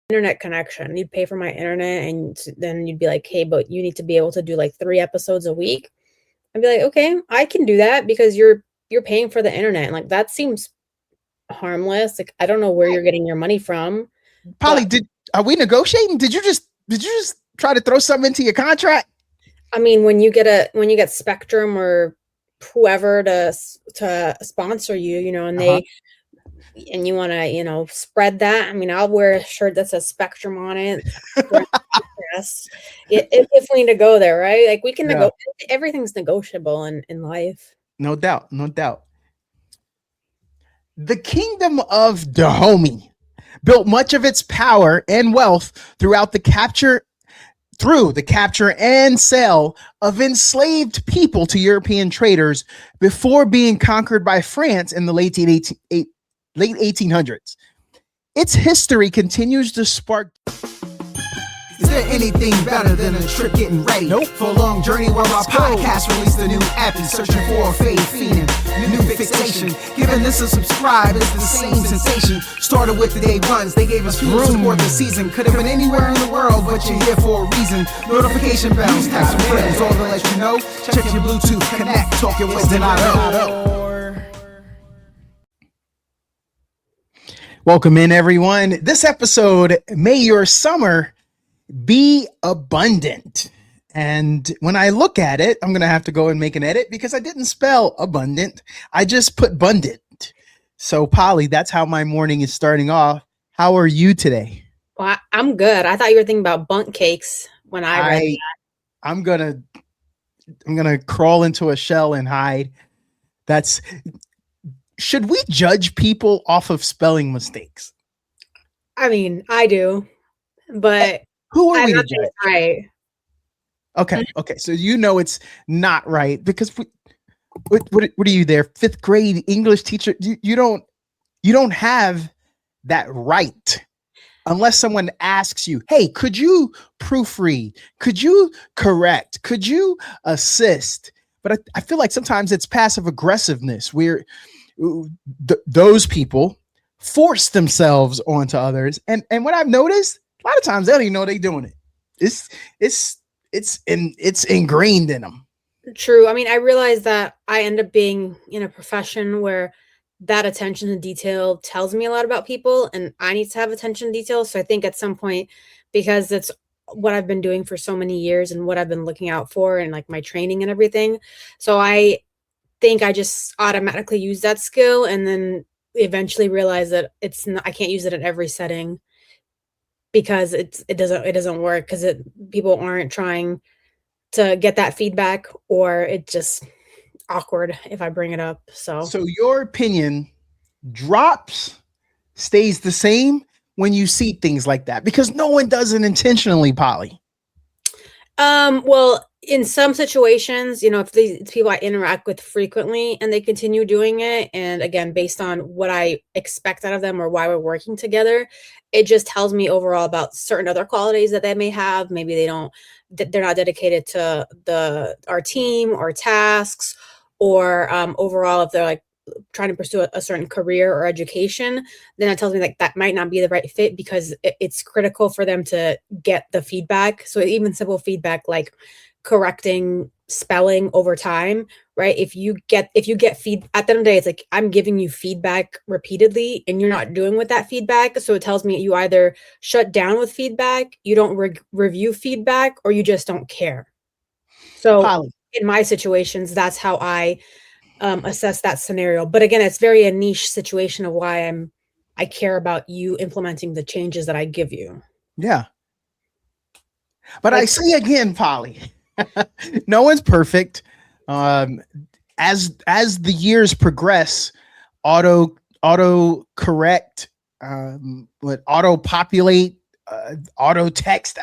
internet connection. You'd pay for my internet, and then you'd be like, hey, but you need to be able to do like 3 episodes a week. I'd be like, okay, I can do that because you're paying for the internet. And like, that seems harmless. Like, I don't know where you're getting your money from. Polly, are we negotiating? Did you just try to throw something into your contract? I mean, when you get Spectrum or whoever to sponsor you, and you want to, spread that. I mean, I'll wear a shirt that says Spectrum on it. If we need to go there, right? Like, we can negotiate. Everything's negotiable in life. No doubt. The kingdom of Dahomey built much of its power and wealth through the capture and sale of enslaved people to European traders before being conquered by France in the late 1800s. Its history continues to spark. Is there anything better than a trip getting ready? Nope. For a long journey where our podcast released a new epi, searching for a fade fiending, new fixation. Giving this a subscribe is the same sensation. Started with the day ones, they gave us fuel to support the season. Could have been anywhere in the world, but you're here for a reason. Notification bells, text with friends, all to let you know. Check your Bluetooth, connect, talking with Donato. Welcome in, everyone. This episode, may your summer be abundant. And when I look at it, I'm going to have to go and make an edit because I didn't spell abundant. I just put abundant. So, Polly, that's how my morning is starting off. How are you today? Well, I'm good. I thought you were thinking about bundt cakes when I read that. I'm going to crawl into a shell and hide. Should we judge people off of spelling mistakes? I mean, I do, but who are we to judge? Right. Okay. So it's not right because what are you there? 5th grade English teacher? You don't have that right unless someone asks you, hey, could you proofread? Could you correct? Could you assist? But I feel like sometimes it's passive aggressiveness where those people force themselves onto others. And what I've noticed, a lot of times they don't even know they're doing it. It's ingrained in them. True. I mean, I realize that I end up being in a profession where that attention to detail tells me a lot about people, and I need to have attention to detail. So I think at some point, because it's what I've been doing for so many years and what I've been looking out for and like my training and everything. So I think I just automatically use that skill and then eventually realize that I can't use it in every setting because it doesn't work because people aren't trying to get that feedback, or it's just awkward if I bring it up. So your opinion stays the same when you see things like that because no one does it intentionally, Polly. Well, in some situations, if these people I interact with frequently and they continue doing it, and again, based on what I expect out of them or why we're working together, it just tells me overall about certain other qualities that they may have. Maybe they're not dedicated to our team or tasks, or overall, if they're like trying to pursue a certain career or education, then it tells me like that might not be the right fit because it's critical for them to get the feedback. So even simple feedback like correcting spelling over time, right? If you get feed at the end of the day, it's like I'm giving you feedback repeatedly and you're not doing with that feedback. So it tells me you either shut down with feedback, you don't review feedback, or you just don't care. So Polly, in my situations, that's how I assess that scenario. But again, it's very a niche situation of why I care about you implementing the changes that I give you. Yeah. But I say again, Polly, no one's perfect. As the years progress, auto correct, auto populate, auto text,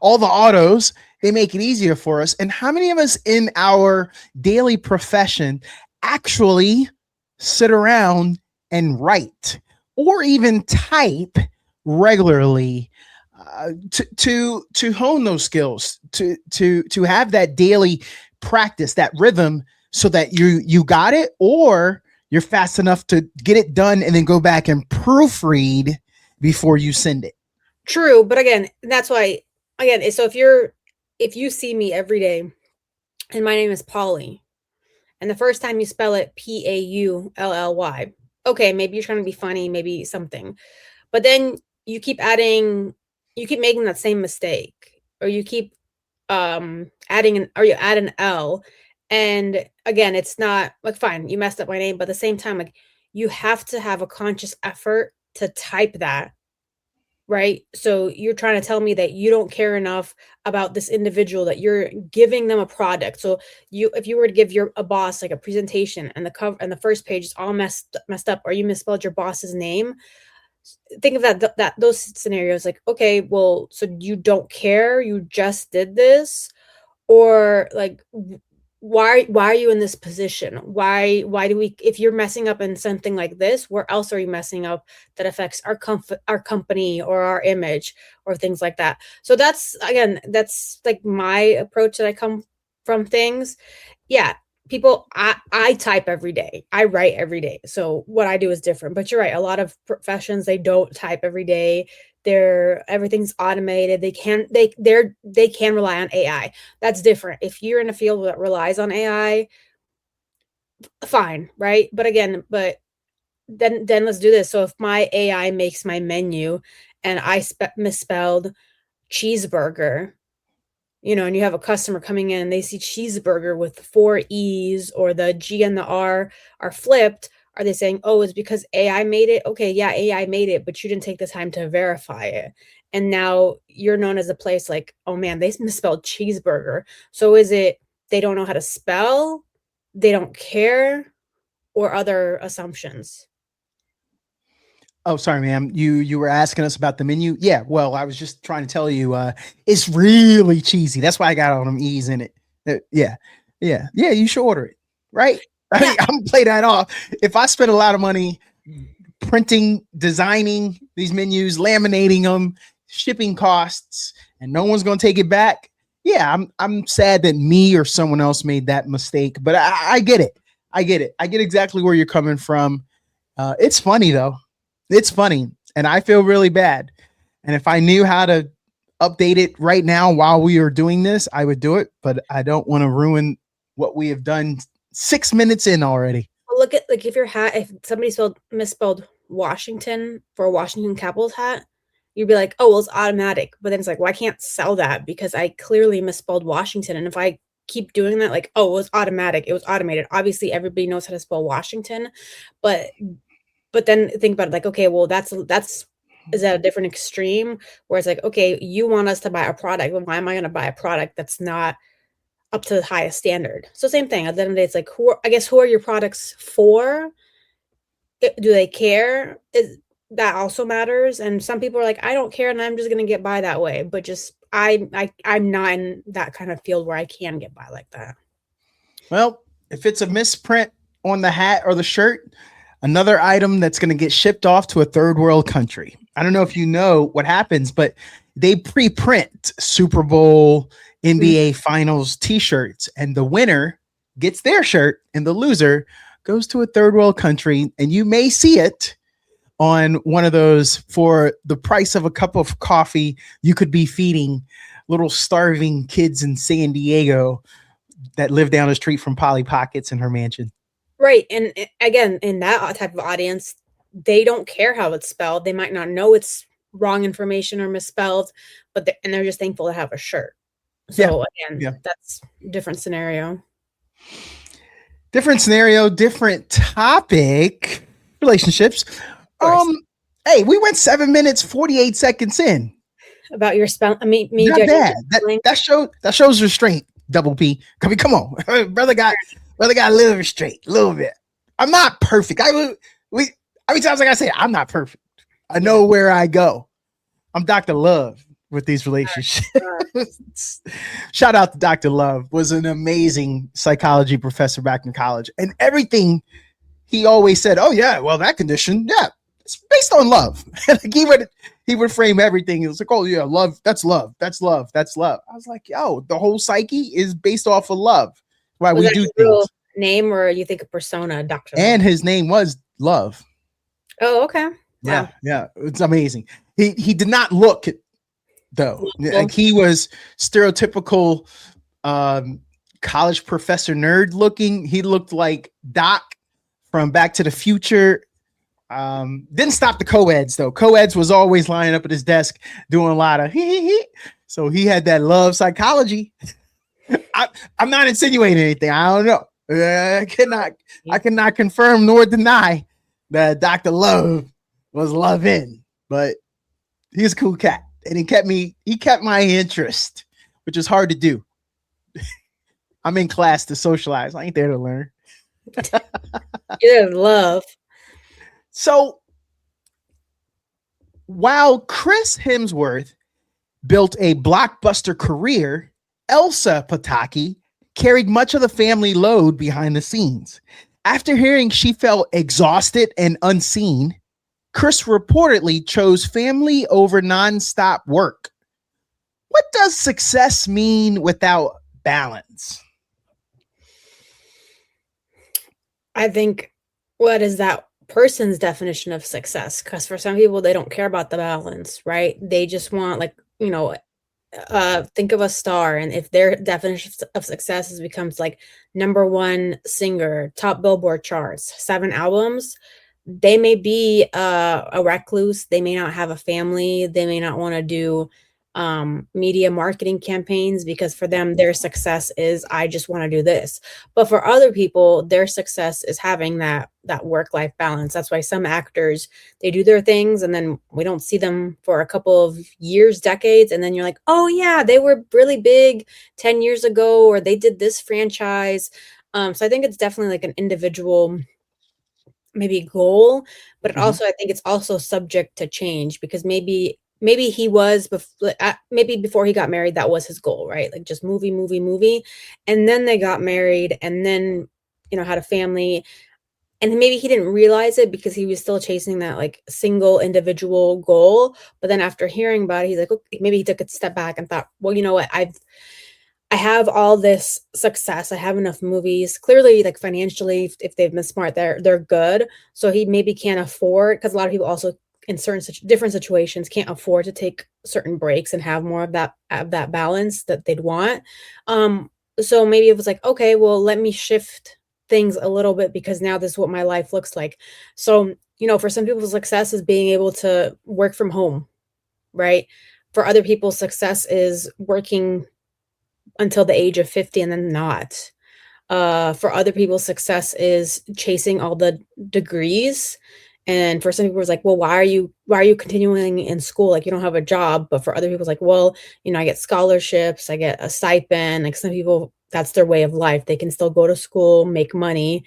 all the autos, they make it easier for us. And how many of us in our daily profession actually sit around and write or even type regularly to hone those skills, to have that daily practice, that rhythm, so that you got it, or you're fast enough to get it done and then go back and proofread before you send it? True, but again, that's why again, so if you see me every day and my name is Polly, and the first time you spell it Paully, okay, maybe you're trying to be funny, maybe something. But then you keep adding you keep making that same mistake, or you keep adding an or you add an L, and again, it's not like fine, you messed up my name, but at the same time, like you have to have a conscious effort to type that, right? So you're trying to tell me that you don't care enough about this individual, that you're giving them a product. So you if you were to give your a boss like a presentation and the cover and the first page is all messed up, or you misspelled your boss's name, think of that those scenarios like, okay, well, so you don't care, you just did this, or like why are you in this position? Why do we, if you're messing up in something like this, where else are you messing up that affects our company or our image or things like that? So that's again, that's like my approach that I come from things. Yeah, people, I type every day, I write every day, so what I do is different. But you're right, a lot of professions, they don't type every day. Everything's automated. They can rely on AI. That's different. If you're in a field that relies on AI, fine, right? But again, then let's do this. So if my AI makes my menu and I misspelled cheeseburger, and you have a customer coming in and they see cheeseburger with 4 E's, or the G and the R are flipped, are they saying, oh, it's because AI made it? Okay, yeah, AI made it, but you didn't take the time to verify it. And now you're known as a place like, oh man, they misspelled cheeseburger. So is it they don't know how to spell, they don't care, or other assumptions? Oh, sorry, ma'am. You were asking us about the menu. Yeah, well, I was just trying to tell you, it's really cheesy. That's why I got all them E's in it. Yeah, yeah, yeah. You should order it, right? I mean, I'm gonna play that off. If I spend a lot of money printing, designing these menus, laminating them, shipping costs, and no one's gonna take it back, yeah, I'm sad that me or someone else made that mistake. But I get it. I get it. I get exactly where you're coming from. It's funny though. It's funny, and I feel really bad. And if I knew how to update it right now while we are doing this, I would do it. But I don't want to ruin what we have done 6 minutes in already. Well, look at like if somebody misspelled Washington for a Washington Capitals hat, you'd be like, oh, well, it's automatic. But then it's like, well, I can't sell that because I clearly misspelled Washington. And if I keep doing that, like, oh, it was automatic, it was automated. Obviously, everybody knows how to spell Washington, but then think about it like, okay, well, that's is at a different extreme where it's like, okay, you want us to buy a product. Well, why am I going to buy a product that's not up to the highest standard? So same thing. At the end of the day, it's like, who are your products for? Do they care? That also matters. And some people are like, I don't care, and I'm just going to get by that way. But just I'm not in that kind of field where I can get by like that. Well, if it's a misprint on the hat or the shirt, another item that's going to get shipped off to a third world country. I don't know if you know what happens, but they pre-print Super Bowl, NBA Finals t-shirts, and the winner gets their shirt and the loser goes to a third world country. And you may see it on one of those. For the price of a cup of coffee, you could be feeding little starving kids in San Diego that live down the street from Polly Pockets in her mansion. Right. And again, in that type of audience, they don't care how it's spelled. They might not know it's wrong information or misspelled, but they're just thankful to have a shirt. So again, that's a different scenario. Different scenario, different topic. Relationships. Hey, we went 7 minutes, 48 seconds in. About your spell. I mean, not bad. That shows restraint. Double P. I mean, come on, brother got a little restraint, a little bit. I'm not perfect. How many times I gotta say I'm not perfect? I know where I go. I'm Dr. Love with these relationships. Shout out to Dr. Love. Was an amazing psychology professor back in college, and everything he always said, oh yeah, well, that condition, yeah, it's based on love. Like he would frame everything. He was like, oh yeah, love, that's love, that's love, that's love. I was like, yo, the whole psyche is based off of love. Why we do things. Name, or you think a persona, Dr. And his name was Love. Oh, okay. Yeah, Wow. yeah, it's amazing. He did not look though. Well, Like he was stereotypical college professor nerd looking. He looked like Doc from Back to the Future. Didn't stop the co-eds though. Co-eds was always lining up at his desk doing a lot of he. So he had that love psychology. I'm not insinuating anything. I don't know. I cannot confirm nor deny that Dr. Love was loving, but he's a cool cat. And he kept my interest, which is hard to do. I'm in class to socialize. I ain't there to learn. You're in love. So while Chris Hemsworth built a blockbuster career, Elsa Pataki carried much of the family load behind the scenes. After hearing she felt exhausted and unseen, Chris reportedly chose family over nonstop work. What does success mean without balance? I think what is that person's definition of success? Because for some people, they don't care about the balance, right? They just want, like, think of a star, and if their definition of success becomes like number one singer, top Billboard charts, 7 albums, they may be a recluse. They may not have a family. They may not want to do media marketing campaigns, because for them, their success is, I just want to do this. But for other people, their success is having that work-life balance. That's why some actors, they do their things and then we don't see them for a couple of years, decades, and then you're like, oh yeah, they were really big 10 years ago, or they did this franchise. So I think it's definitely like an individual maybe goal, but it also, I think it's also subject to change, because maybe he was maybe before he got married, that was his goal, right? Like just movie, and then they got married, and then had a family, and maybe he didn't realize it because he was still chasing that like single individual goal. But then after hearing about it, he's like, okay, maybe he took a step back and thought, well, you know what, I have all this success. I have enough movies. Clearly, like financially, if they've been smart, they're good. So he maybe can't afford, because a lot of people also in different situations can't afford to take certain breaks and have more of that balance that they'd want. So maybe it was like, okay, well, let me shift things a little bit, because now this is what my life looks like. So, for some people, success is being able to work from home, right? For other people, success is working until the age of 50 and then not. For other people, success is chasing all the degrees. And for some people, it's like, well, why are you continuing in school? Like, you don't have a job. But for other people, it's like, well, I get scholarships, I get a stipend. Like some people, that's their way of life. They can still go to school, make money,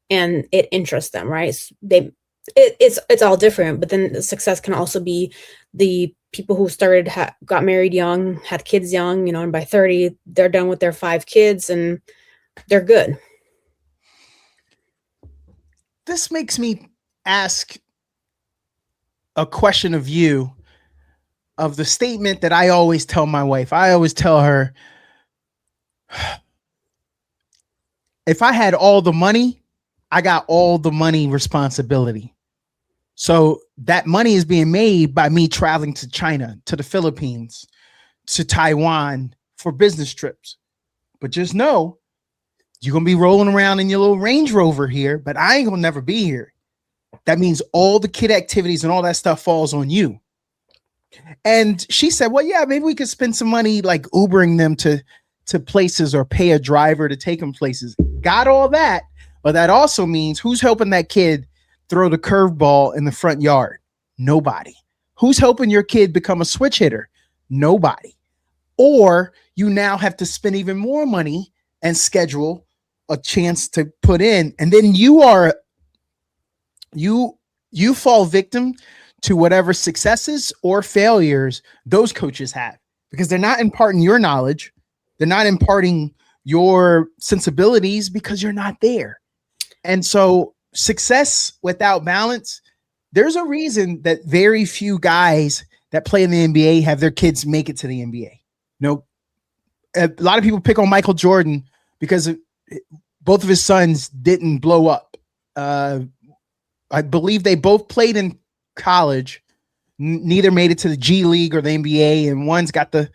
and it interests them, right? It's all different. But then the success can also be the people who got married young, had kids young, and by 30, they're done with their 5 kids and they're good. This makes me ask a question of you, of the statement that I always tell my wife. I always tell her, if I had all the money, I got all the money responsibility. So that money is being made by me traveling to China, to the Philippines, to Taiwan for business trips. But just know, you're going to be rolling around in your little Range Rover here, but I ain't going to never be here. That means all the kid activities and all that stuff falls on you. And she said, well, yeah, maybe we could spend some money like Ubering them to places, or pay a driver to take them places. Got all that. But that also means, who's helping that kid throw the curveball in the front yard? Nobody. Who's helping your kid become a switch hitter? Nobody. Or you now have to spend even more money and schedule a chance to put in. And then you fall victim to whatever successes or failures those coaches have, because they're not imparting your knowledge. They're not imparting your sensibilities, because you're not there. And so success without balance, there's a reason that very few guys that play in the NBA have their kids make it to the NBA. A lot of people pick on Michael Jordan because both of his sons didn't blow up. I believe they both played in college. Neither made it to the G League or the NBA, and one's got the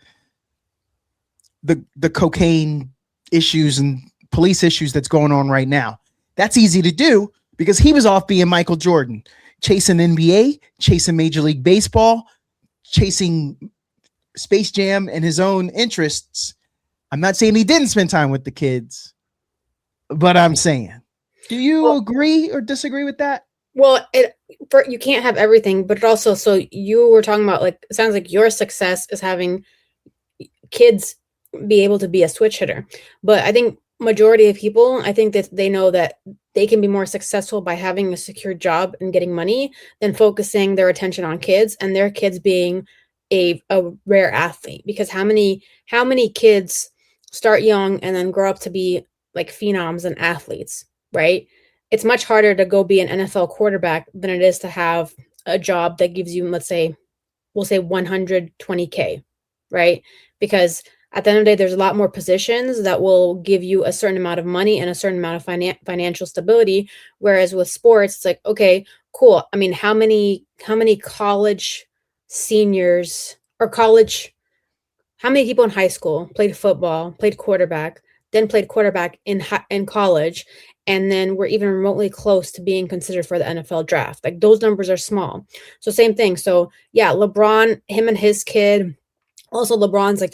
cocaine issues and police issues that's going on right now. That's easy to do because he was off being Michael Jordan, chasing NBA, chasing Major League Baseball, chasing Space Jam and his own interests. I'm not saying he didn't spend time with the kids, but I'm saying, do you agree or disagree with that? Well, you can't have everything, but it also, so you were talking about, like, it sounds like your success is having kids be able to be a switch hitter. But I think majority of people, I think that they know that they can be more successful by having a secure job and getting money than focusing their attention on kids, and their kids being a rare athlete. Because how many kids start young and then grow up to be like phenoms and athletes, right? It's much harder to go be an NFL quarterback than it is to have a job that gives you, we'll say 120K, right? Because at the end of the day, there's a lot more positions that will give you a certain amount of money and a certain amount of financial stability. Whereas with sports, it's like, okay, cool. I mean, how many college seniors or how many people in high school played football, played quarterback, then played quarterback in college, and then we're even remotely close to being considered for the NFL draft? Like, those numbers are small. So same thing. So yeah, LeBron, him and his kid, also LeBron's like,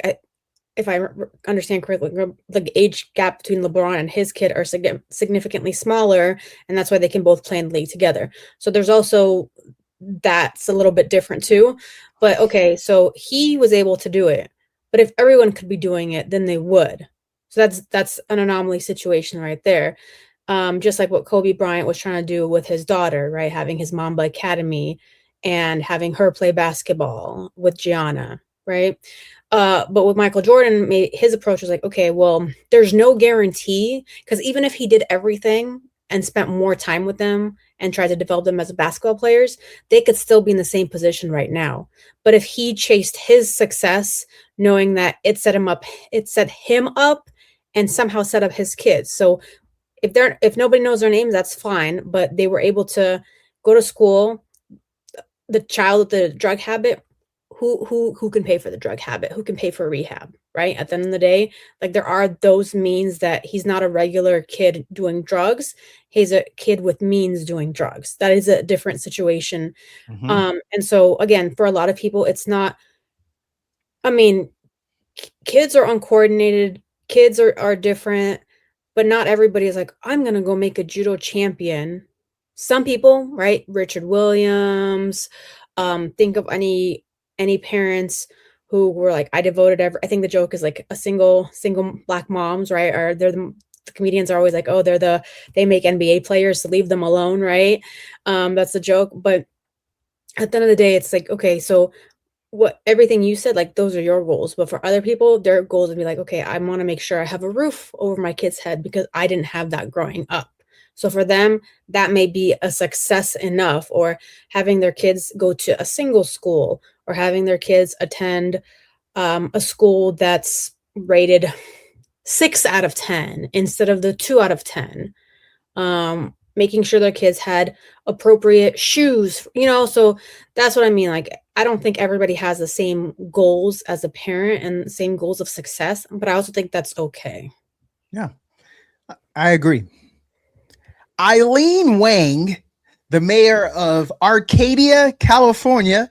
if I understand correctly, the age gap between LeBron and his kid are significantly smaller, and that's why they can both play in the league together. So there's also, that's a little bit different too. But okay, so he was able to do it. But if everyone could be doing it, then they would. So that's an anomaly situation right there. Just like what Kobe Bryant was trying to do with his daughter, right? Having his Mamba Academy and having her play basketball with Gianna, right? But with Michael Jordan, his approach was like, okay, well, there's no guarantee, because even if he did everything and spent more time with them and tried to develop them as basketball players, they could still be in the same position right now. But if he chased his success, knowing that it set him up and somehow set up his kids. So if nobody knows their names, that's fine. But they were able to go to school. The child with the drug habit, who can pay for the drug habit? Who can pay for rehab, right? At the end of the day, like, there are those means that he's not a regular kid doing drugs. He's a kid with means doing drugs. That is a different situation. Mm-hmm. And so again, for a lot of people, it's not, I mean, kids are uncoordinated. Kids are different, but not everybody is like, I'm going to go make a judo champion. Some people, right? Richard Williams, think of any parents who were like, I think the joke is like a single Black moms, right? Or the comedians are always like, oh, they make NBA players, so leave them alone, right? That's the joke. But at the end of the day, it's like, okay, so everything you said, like, those are your goals. But for other people, their goals would be like, okay, I want to make sure I have a roof over my kid's head because I didn't have that growing up. So for them, that may be a success enough, or having their kids go to a single school, or having their kids attend a school that's rated 6 out of 10 instead of the 2 out of 10. Making sure their kids had appropriate shoes, so that's what I mean. Like, I don't think everybody has the same goals as a parent and the same goals of success, but I also think that's okay. Yeah, I agree. Eileen Wang, the mayor of Arcadia, California,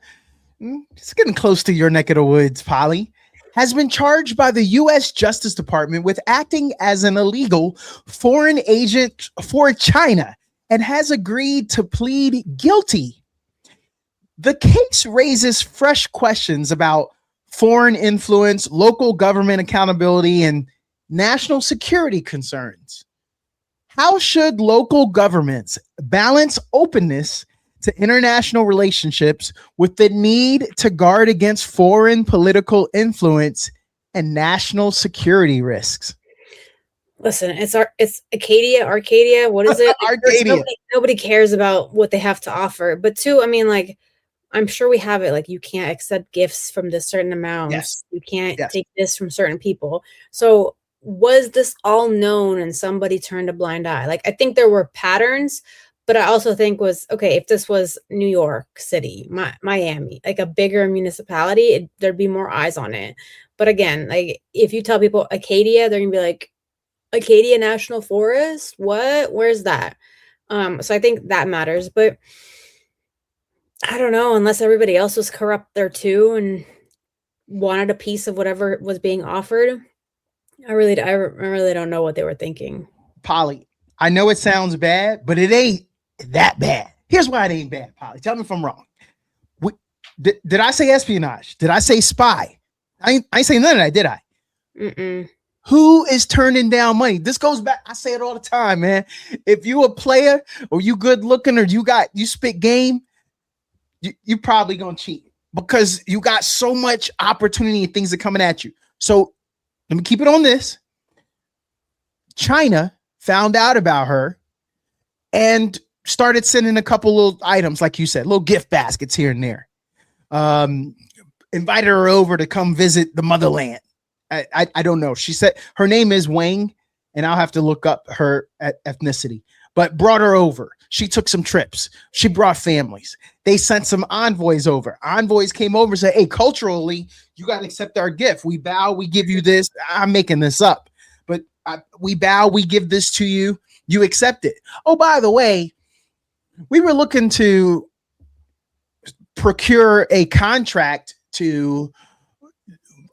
it's getting close to your neck of the woods, Polly, has been charged by the U.S. Justice Department with acting as an illegal foreign agent for China and has agreed to plead guilty. The case raises fresh questions about foreign influence, local government accountability, and national security concerns. How should local governments balance openness to international relationships with the need to guard against foreign political influence and national security risks? Listen, it's Arcadia. What is it? Arcadia. Nobody cares about what they have to offer. But two, I mean, like, I'm sure we have it. Like, you can't accept gifts from this certain amount. Yes. You can't take this from certain people. So was this all known and somebody turned a blind eye? Like, I think there were patterns, but I also think was okay if this was New York City, Miami, like a bigger municipality, there'd be more eyes on it. But again, like if you tell people Acadia, they're gonna be like, Acadia National Forest, what? Where's that? So I think that matters, but I don't know, unless everybody else was corrupt there too and wanted a piece of whatever was being offered. I really don't know what they were thinking. Polly, I know it sounds bad, but it ain't that bad. Here's why it ain't bad, Polly. Tell me if I'm wrong. Did I say espionage? Did I say spy? I ain't saying none of that, did I? Mm-mm. Who is turning down money? This goes back. I say it all the time, man. If you a player or you good looking or you spit game, you probably gonna cheat because you got so much opportunity and things are coming at you. So let me keep it on this. China found out about her and started sending a couple little items, like you said, little gift baskets here and there. Invited her over to come visit the motherland. I don't know. She said her name is Wang, and I'll have to look up her ethnicity, but brought her over. She took some trips. She brought families. They sent some envoys over. Envoys came over and said, hey, culturally, you got to accept our gift. We bow, we give you this. I'm making this up, but we bow, we give this to you. You accept it. Oh, by the way, we were looking to procure a contract to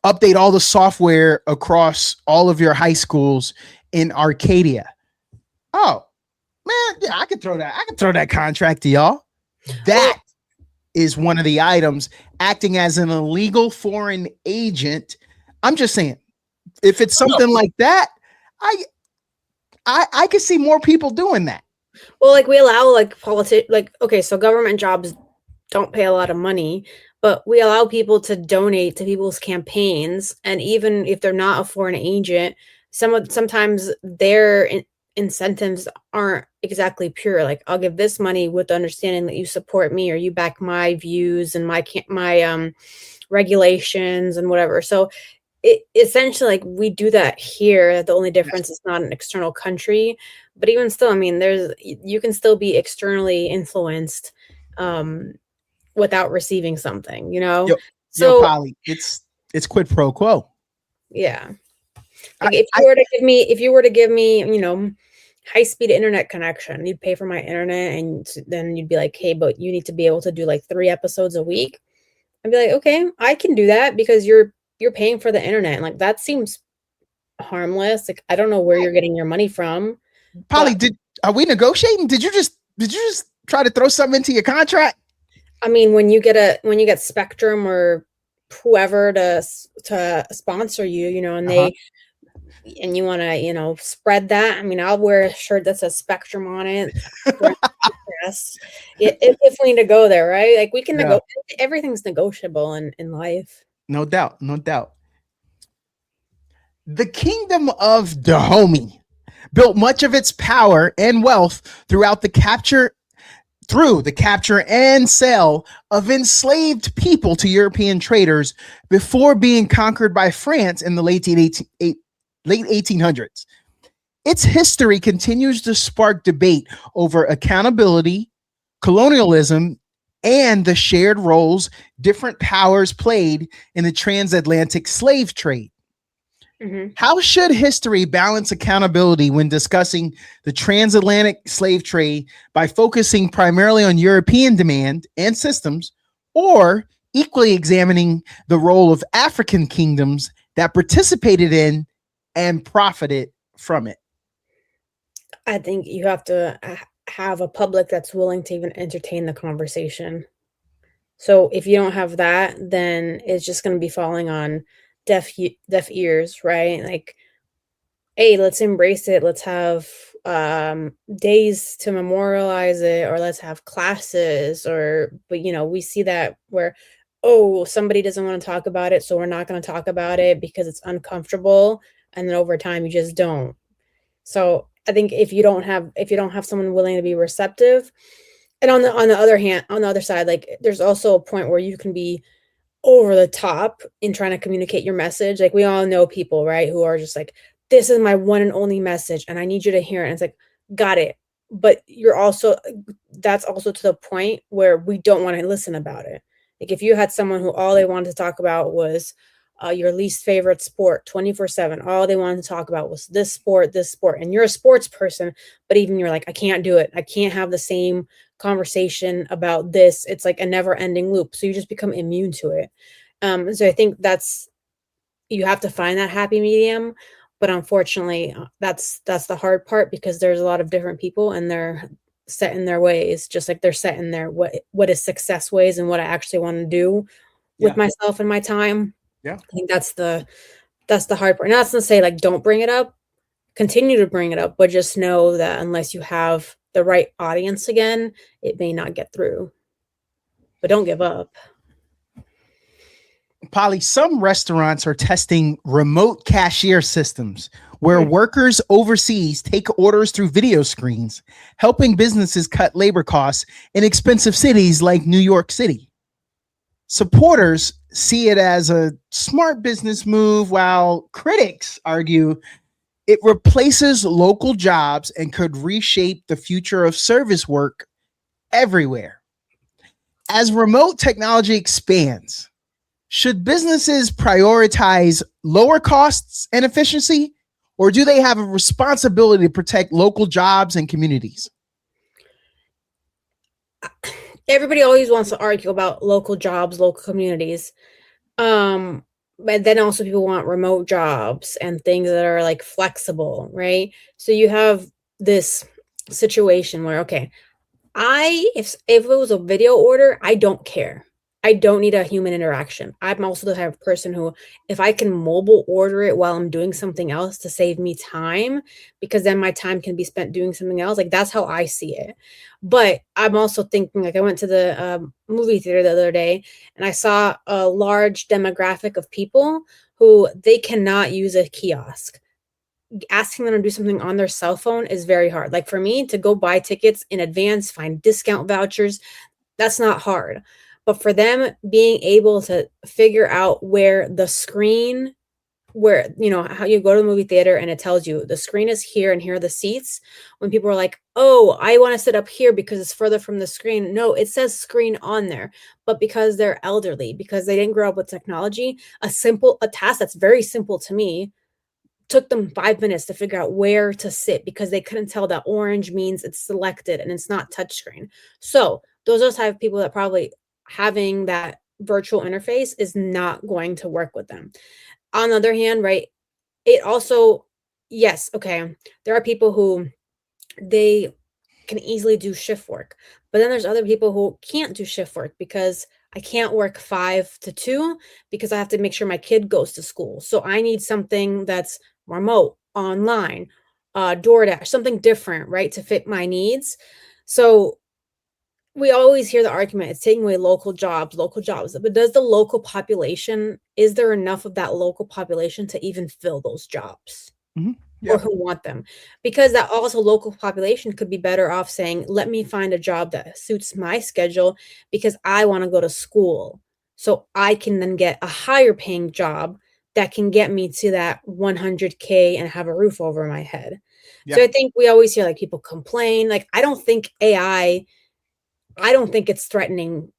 update all the software across all of your high schools in Arcadia. Oh, man, yeah, I could throw that contract to y'all. That is one of the items, acting as an illegal foreign agent. I'm just saying, if it's something like that, I could see more people doing that. Well, like we allow okay, so government jobs don't pay a lot of money, but we allow people to donate to people's campaigns, and even if they're not a foreign agent, sometimes their incentives aren't exactly pure. Like, I'll give this money with the understanding that you support me or you back my views and my regulations and whatever. So it essentially, like, we do that here. The only difference is not an external country, but even still, I mean, you can still be externally influenced without receiving something, you know? Yo, Polly, it's quid pro quo. Yeah. Like if you were to give me, you know, high-speed internet connection, you'd pay for my internet, and then you'd be like, hey, but you need to be able to do like 3 episodes a week. I'd be like, okay, I can do that because you're paying for the internet. And like, that seems harmless. Like, I don't know where you're getting your money from. Polly, are we negotiating? Did you just try to throw something into your contract? I mean, when you get Spectrum or whoever to sponsor you, you know, and and you want to, you know, spread that. I mean, I'll wear a shirt that says Spectrum on it. It's definitely to go there, right? Like, we can negotiate. Everything's negotiable in life. No doubt, no doubt. The Kingdom of Dahomey built much of its power and wealth through the capture and sale of enslaved people to European traders before being conquered by France in the late 1800s. Its history continues to spark debate over accountability, colonialism, and the shared roles different powers played in the transatlantic slave trade. Mm-hmm. How should history balance accountability when discussing the transatlantic slave trade by focusing primarily on European demand and systems, or equally examining the role of African kingdoms that participated in and profited from it? I think you have to have a public that's willing to even entertain the conversation. So if you don't have that, then it's just going to be falling on deaf ears, right? Like, hey, let's embrace it. Let's have days to memorialize it, or let's have classes, but you know, we see that where, oh, somebody doesn't want to talk about it, so we're not going to talk about it because it's uncomfortable, and then over time you just don't. So I think if you don't have someone willing to be receptive, and on the other side, like, there's also a point where you can be over the top in trying to communicate your message. Like, we all know people, right, who are just like, this is my one and only message and I need you to hear it. And it's like, got it. but that's also to the point where we don't want to listen about it. Like if you had someone who all they wanted to talk about was your least favorite sport 24/7, all they wanted to talk about was this sport, and you're a sports person, but even you're like, I can't do it. I can't have the same conversation about this. It's like a never ending loop. So you just become immune to it. So I think you have to find that happy medium. But unfortunately, that's the hard part, because there's a lot of different people and they're set in their ways, just like they're set in their what is success ways and what I actually want to do with myself and my time. Yeah. I think that's the hard part. And that's not to say like don't bring it up, continue to bring it up, but just know that unless you have the right audience again, it may not get through. But don't give up. Polly, some restaurants are testing remote cashier systems where workers overseas take orders through video screens, helping businesses cut labor costs in expensive cities like New York City. Supporters see it as a smart business move, while critics argue it replaces local jobs and could reshape the future of service work everywhere. As remote technology expands, should businesses prioritize lower costs and efficiency, or do they have a responsibility to protect local jobs and communities? Everybody always wants to argue about local jobs, local communities. But then also people want remote jobs and things that are like flexible, right? So you have this situation where, okay, if it was a video order, I don't care. I don't need a human interaction. I'm also the type of person who, if I can mobile order it while I'm doing something else to save me time, because then my time can be spent doing something else, like that's how I see it. But I'm also thinking, like I went to the movie theater the other day and I saw a large demographic of people who they cannot use a kiosk. Asking them to do something on their cell phone is very hard. Like for me to go buy tickets in advance, find discount vouchers, that's not hard. But for them being able to figure out where the screen, where, you know, how you go to the movie theater and it tells you the screen is here and here are the seats. When people are like, oh, I want to sit up here because it's further from the screen. No, it says screen on there. But because they're elderly, because they didn't grow up with technology, a task that's very simple to me took them 5 minutes to figure out where to sit because they couldn't tell that orange means it's selected and it's not touchscreen. So those are the type of people that probably having that virtual interface is not going to work with them. On the other hand, right, it also, yes, okay, there are people who they can easily do shift work, but then there's other people who can't do shift work because I can't work 5 to 2 because I have to make sure my kid goes to school. So I need something that's remote, online, DoorDash, something different, right, to fit my needs. So we always hear the argument, it's taking away local jobs, but does the local population, is there enough of that local population to even fill those jobs? Mm-hmm. Yeah. Or who want them? Because that also local population could be better off saying, let me find a job that suits my schedule because I want to go to school. So I can then get a higher paying job that can get me to that 100K and have a roof over my head. Yeah. So I think we always hear like people complain. Like, I don't think it's threatening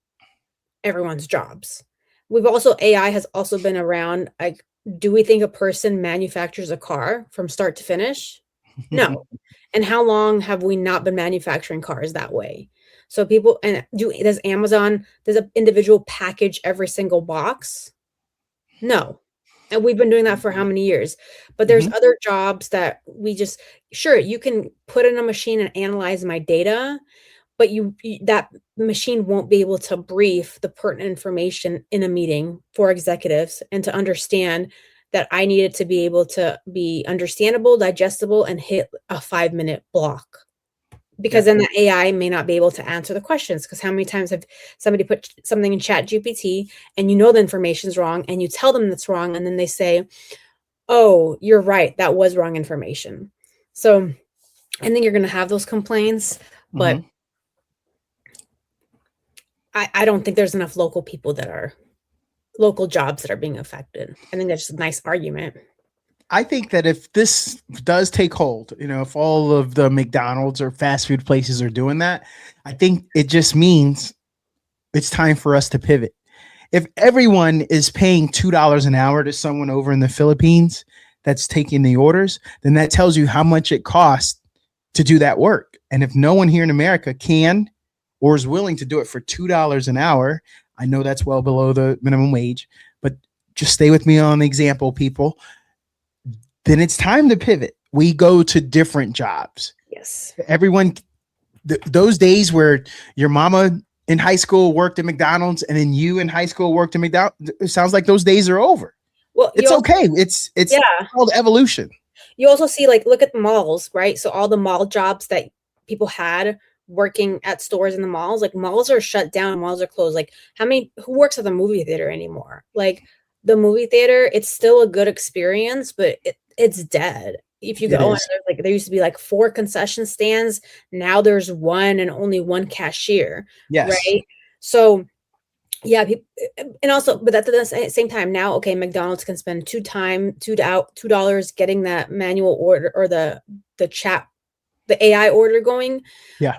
everyone's jobs. AI has also been around. Like, do we think a person manufactures a car from start to finish? No. And how long have we not been manufacturing cars that way? So people, and does an individual package every single box? No. And we've been doing that for how many years? But there's other jobs that sure, you can put in a machine and analyze my data, but that machine won't be able to brief the pertinent information in a meeting for executives and to understand that I need it to be able to be understandable, digestible, and hit a 5-minute block. Because then the AI may not be able to answer the questions. Because how many times have somebody put something in Chat GPT and you know the information's wrong and you tell them that's wrong and then they say, oh, you're right, that was wrong information. So I think you're going to have those complaints, but I don't think there's enough local jobs that are being affected. I think that's just a nice argument. I think that if this does take hold, if all of the McDonald's or fast food places are doing that, I think it just means it's time for us to pivot. If everyone is paying $2 an hour to someone over in the Philippines that's taking the orders, then that tells you how much it costs to do that work. And if no one here in America can or is willing to do it for $2 an hour, I know that's well below the minimum wage, but just stay with me on the example, people. Then it's time to pivot. We go to different jobs. Yes. Everyone, those days where your mama in high school worked at McDonald's and then you in high school worked at McDonald's, it sounds like those days are over. Well, it's okay. It's called evolution. You also see, like, look at the malls, right? So all the mall jobs that people had working at stores in the malls, like malls are shut down, malls are closed. Like who works at the movie theater anymore? Like the movie theater, it's still a good experience, but it's dead. If you go, like there used to be like 4 concession stands. Now there's 1 and only 1 cashier. Yes. Right. So yeah, and also, but at the same time, now, okay, McDonald's can spend $2 getting that manual order or the chat, the AI order going. Yeah.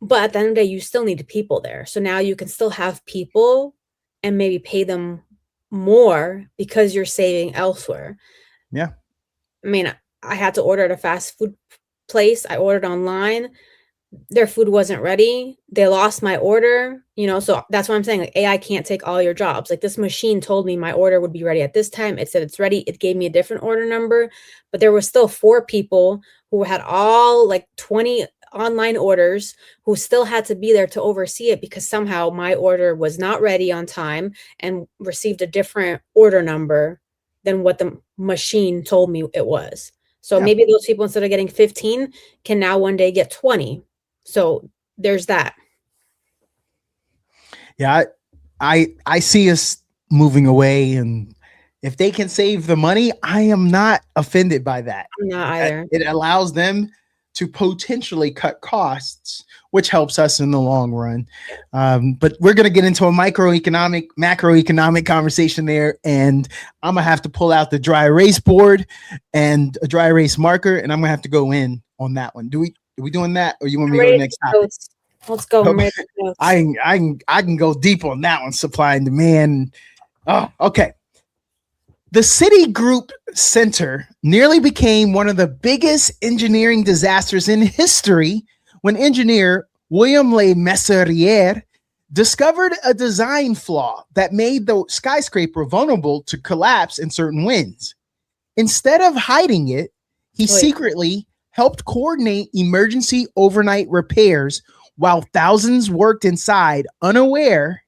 But at the end of the day, you still need people there. So now you can still have people and maybe pay them more because you're saving elsewhere. Yeah. I mean, I had to order at a fast food place. I ordered online. Their food wasn't ready. They lost my order, so that's what I'm saying. Like, AI can't take all your jobs. Like, this machine told me my order would be ready at this time. It said it's ready. It gave me a different order number, but there was still 4 people who had all like 20 online orders who still had to be there to oversee it because somehow my order was not ready on time and received a different order number than what the machine told me it was. So maybe those people, instead of getting 15, can now one day get 20. So there's that. Yeah, I see us moving away, and if they can save the money, I am not offended by that. I'm not either. It allows them to potentially cut costs, which helps us in the long run. But we're going to get into a macroeconomic conversation there, and I'm going to have to pull out the dry erase board and a dry erase marker, and I'm going to have to go in on that one. Are we doing that, or you want me to go to the next topic? Let's go. I can go deep on that one. Supply and demand. Oh, okay. The Citigroup Center nearly became one of the biggest engineering disasters in history when engineer William Le Mesurier discovered a design flaw that made the skyscraper vulnerable to collapse in certain winds. Instead of hiding it, he secretly helped coordinate emergency overnight repairs while thousands worked inside unaware,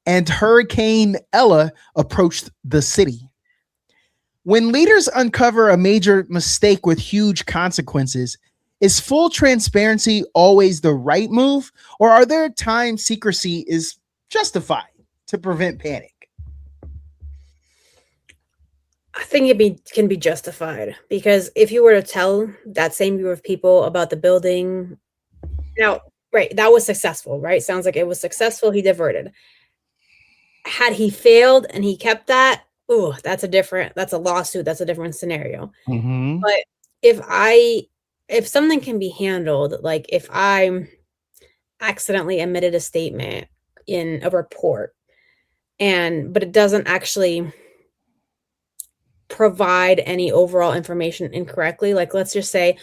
and Hurricane Ella approached the city. When leaders uncover a major mistake with huge consequences, is full transparency always the right move, or are there times secrecy is justified to prevent panic? I think it can be justified, because if you were to tell that same group of people about the building, now, right, that was successful, right? Sounds like it was successful. He diverted. Had he failed and he kept that, that's a lawsuit. That's a different scenario. Mm-hmm. But if something can be handled, like if I accidentally omitted a statement in a report but it doesn't actually provide any overall information incorrectly. Like, let's just say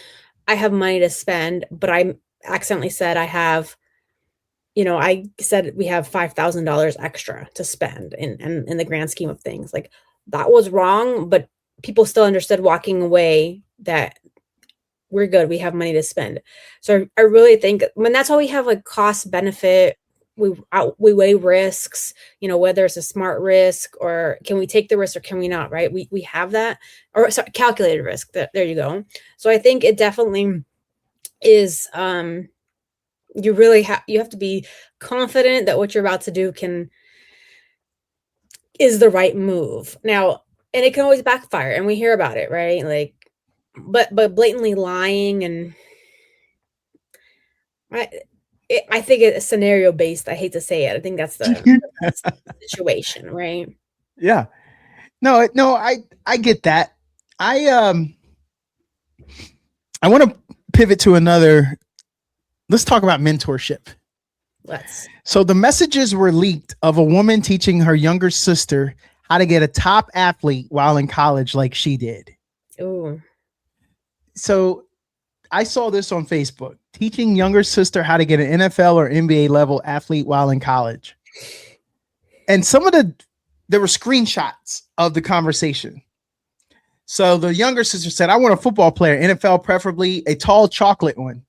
I have money to spend, but I accidentally said I said we have $5,000 extra to spend in the grand scheme of things. Like, that was wrong, but people still understood walking away that we're good. We have money to spend. So I really think that's why we have like cost benefit. We weigh risks, whether it's a smart risk or can we take the risk or can we not, right? We have that, or sorry, calculated risk. There you go. So I think it definitely is, you have to be confident that what you're about to do is the right move. Now, and it can always backfire, and we hear about it, right? Like, but blatantly lying and I think it's scenario based. I hate to say it. I think that's the situation, right? Yeah. No, I get that. I want to pivot to another. Let's talk about mentorship. Let's. So the messages were leaked of a woman teaching her younger sister how to get a top athlete while in college like she did. Ooh. So I saw this on Facebook, teaching younger sister how to get an NFL or NBA level athlete while in college. And there were screenshots of the conversation. So the younger sister said, I want a football player, NFL, preferably a tall chocolate one,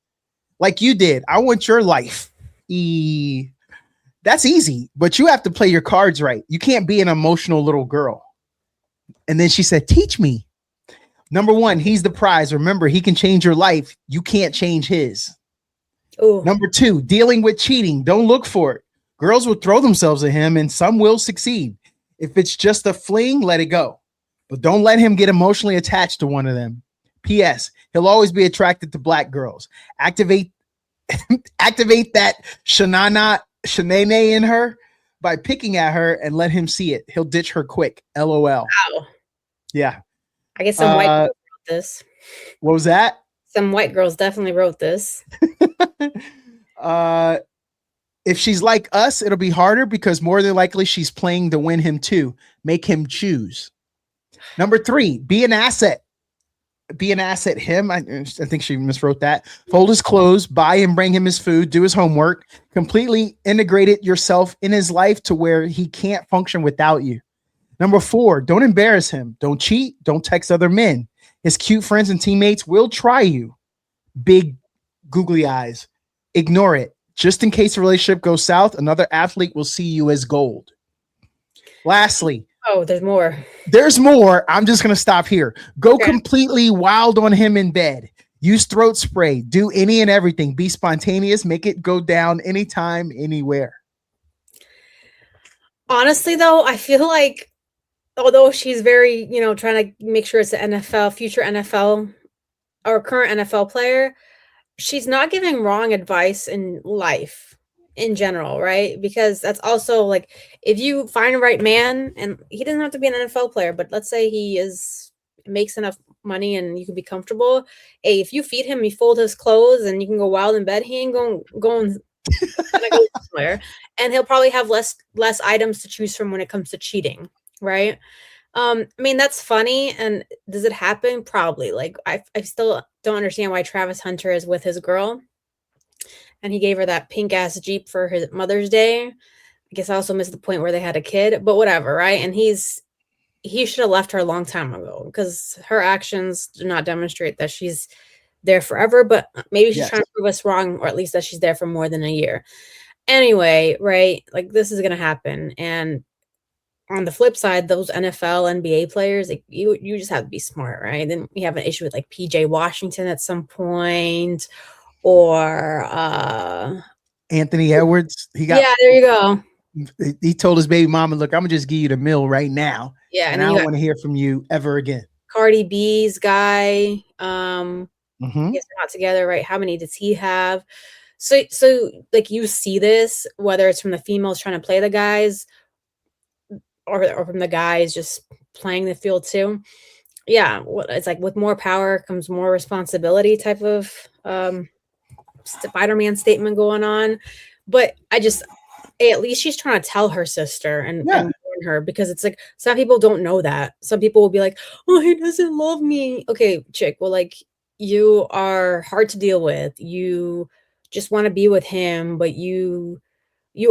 like you did. I want your life. That's easy, but you have to play your cards right. You can't be an emotional little girl. And then she said, teach me. Number one, he's the prize. Remember, he can change your life. You can't change his. Ooh. Number two, dealing with cheating. Don't look for it. Girls will throw themselves at him and some will succeed. If it's just a fling, let it go. But don't let him get emotionally attached to one of them. P.S. He'll always be attracted to black girls. Activate that shenane in her by picking at her and let him see it. He'll ditch her quick. LOL. Wow. Yeah. I guess some white girls wrote this. What was that? Some white girls definitely wrote this. If she's like us, it'll be harder because more than likely she's playing to win him too. Make him choose. Number three, be an asset. Be an asset. Him. I think she miswrote that. Fold his clothes, buy and bring him his food, do his homework, completely integrate it yourself in his life to where he can't function without you. Number four, don't embarrass him. Don't cheat. Don't text other men. His cute friends and teammates will try you. Big googly eyes. Ignore it. Just in case the relationship goes south, another athlete will see you as gold. Lastly, oh, there's more. There's more. I'm just going to stop here. Go completely wild on him in bed. Use throat spray. Do any and everything. Be spontaneous. Make it go down anytime, anywhere. Honestly, though, I feel like although she's very, trying to make sure it's an NFL, future NFL or current NFL player, she's not giving wrong advice in life in general, right? Because that's also like, if you find a right man, and he doesn't have to be an NFL player, but let's say he makes enough money and you can be comfortable. Hey, if you feed him, you fold his clothes and you can go wild in bed, he ain't going go somewhere. And he'll probably have less items to choose from when it comes to cheating, right? I mean, that's funny. And does it happen? Probably. Like, I still don't understand why Travis Hunter is with his girl. And he gave her that pink ass Jeep for his Mother's Day. I guess I also missed the point where they had a kid, but whatever, right? And he should have left her a long time ago because her actions do not demonstrate that she's there forever, but maybe she's trying to prove us wrong, or at least that she's there for more than a year. Anyway, right? Like, this is going to happen. And on the flip side, those NFL, NBA players, like you just have to be smart, right? Then we have an issue with like PJ Washington at some point, or Anthony Edwards. There you go. He told his baby mama, "Look, I'm gonna just give you the mill right now, yeah, and I don't want to hear from you ever again." Cardi B's guy, I guess Mm-hmm. they're not together, right? How many does he have? So like, you see this, whether it's from the females trying to play the guys, or from the guys just playing the field too. Yeah, it's like, with more power comes more responsibility type of Spider-Man statement going on. But at least she's trying to tell her sister and warn her, because it's like, some people don't know that. Some people will be like, oh, he doesn't love me. Okay, chick, well, like, you are hard to deal with. You just want to be with him, but you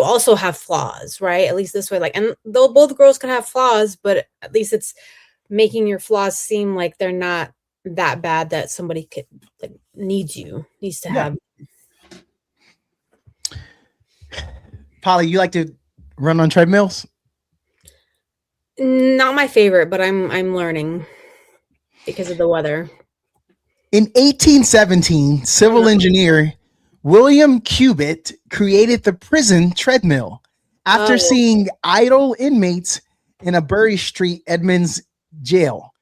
also have flaws, right? At least this way. Like, and though both girls can have flaws, but at least it's making your flaws seem like they're not that bad that somebody could, like, needs to have. Polly, you like to run on treadmills? Not my favorite, but I'm learning because of the weather. In 1817, civil engineer William Cubitt created the prison treadmill after seeing idle inmates in a Bury Street Edmonds jail,